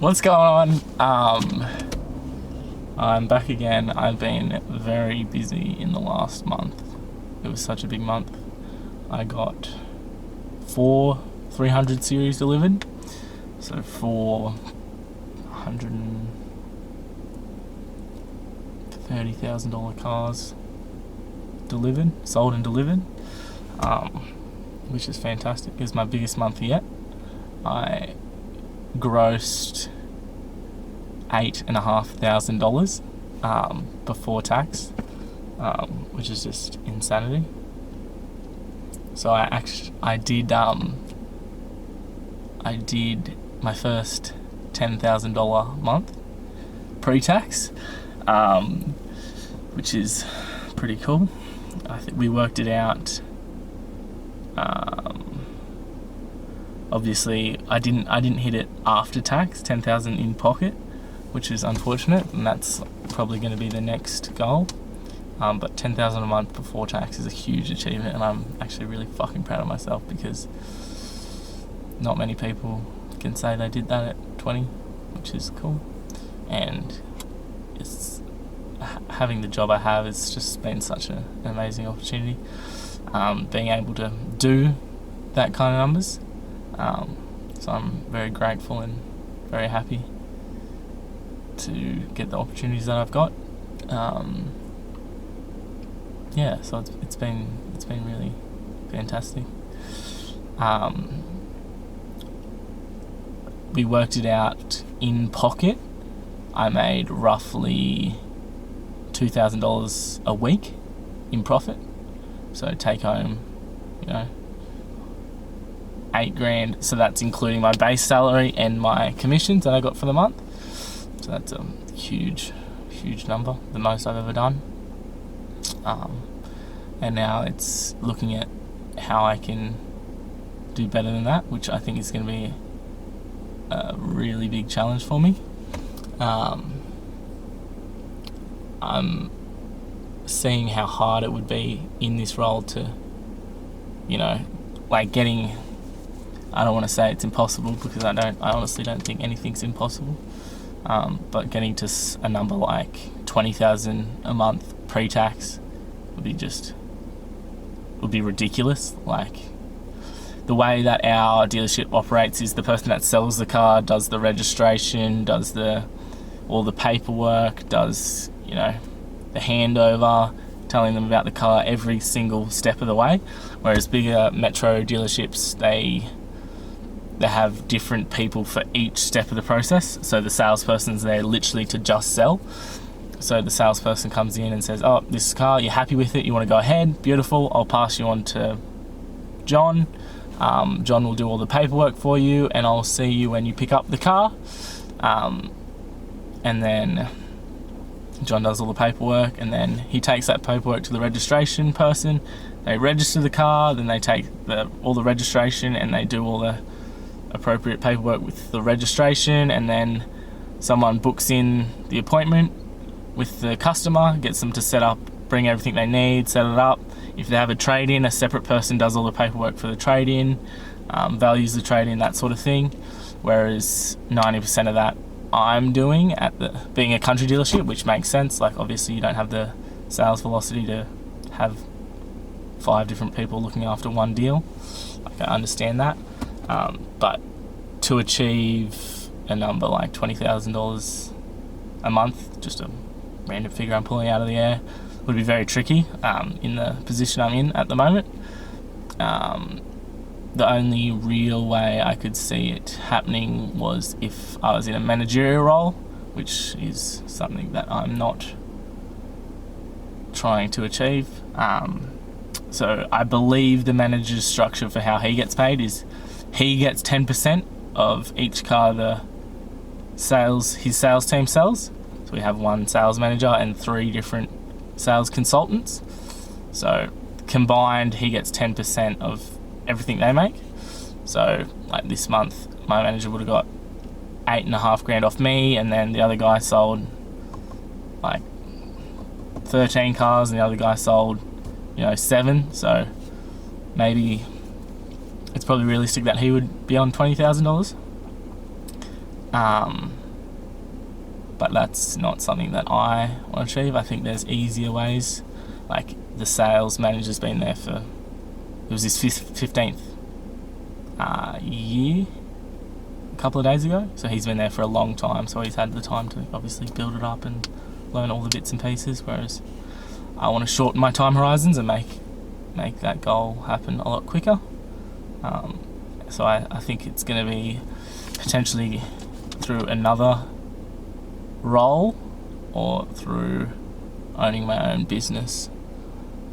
What's going on? I'm back again. I've been very busy in the last month. It was such a big month. I got 4 300 series delivered. So 4 $130,000 cars sold and delivered, which is fantastic. It was my biggest month yet. I grossed $8,500 before tax, which is just insanity. So I did my first $10,000 month pre-tax, which is pretty cool. I think we worked it out. Obviously, I didn't hit it after tax, 10,000 in pocket, which is unfortunate, and that's probably going to be the next goal. But 10,000 a month before tax is a huge achievement, and I'm actually really fucking proud of myself because not many people can say they did that at 20, which is cool. And it's having the job I have, it's just been such an amazing opportunity. Being able to do that kind of numbers. So I'm very grateful and very happy to get the opportunities that I've got. So it's been really fantastic. We worked it out in pocket. I made roughly $2,000 a week in profit. So take home, $8,000. So that's including my base salary and my commissions that I got for the month. So that's a huge number, the most I've ever done. And now it's looking at how I can do better than that, which I think is going to be a really big challenge for me. I'm seeing how hard it would be in this role to, getting, I don't want to say it's impossible because I honestly don't think anything's impossible. But getting to a number like 20,000 a month pre-tax would be ridiculous. Like, the way that our dealership operates is the person that sells the car does the registration, does all the paperwork, does the handover, telling them about the car every single step of the way. Whereas bigger metro dealerships, they have different people for each step of the process. So the salesperson's there literally to just sell. So the salesperson comes in and says, "Oh, this car, you're happy with it, you want to go ahead, beautiful, I'll pass you on to John. John will do all the paperwork for you, and I'll see you when you pick up the car." And then John does all the paperwork, and then he takes that paperwork to the registration person. They register the car, then they take all the registration and they do all the appropriate paperwork with the registration, and then someone books in the appointment with the customer, gets them to set up, bring everything they need, set it up. If they have a trade-in, a separate person does all the paperwork for the trade-in, values the trade-in, that sort of thing. Whereas 90% of that I'm doing at being a country dealership, which makes sense. Like, obviously you don't have the sales velocity to have 5 different people looking after one deal. Like, I understand that. But to achieve a number like $20,000 a month, just a random figure I'm pulling out of the air, would be very tricky in the position I'm in at the moment. The only real way I could see it happening was if I was in a managerial role, which is something that I'm not trying to achieve. So I believe the manager's structure for how he gets paid is he gets 10% of each car his sales team sells. So we have 1 sales manager and 3 different sales consultants. So combined, he gets 10% of everything they make. So like this month, my manager would have got $8,500 off me, and then the other guy sold like 13 cars, and the other guy sold 7. So maybe it's probably realistic that he would be on $20,000. But that's not something that I want to achieve. I think there's easier ways. Like the sales manager's been there for, it was his 15th year a couple of days ago, so he's been there for a long time, so he's had the time to obviously build it up and learn all the bits and pieces, whereas I want to shorten my time horizons and make that goal happen a lot quicker. So I think it's going to be potentially through another role or through owning my own business,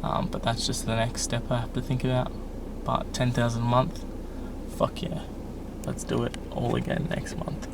but that's just the next step I have to think about. But 10,000 a month, fuck yeah, let's do it all again next month.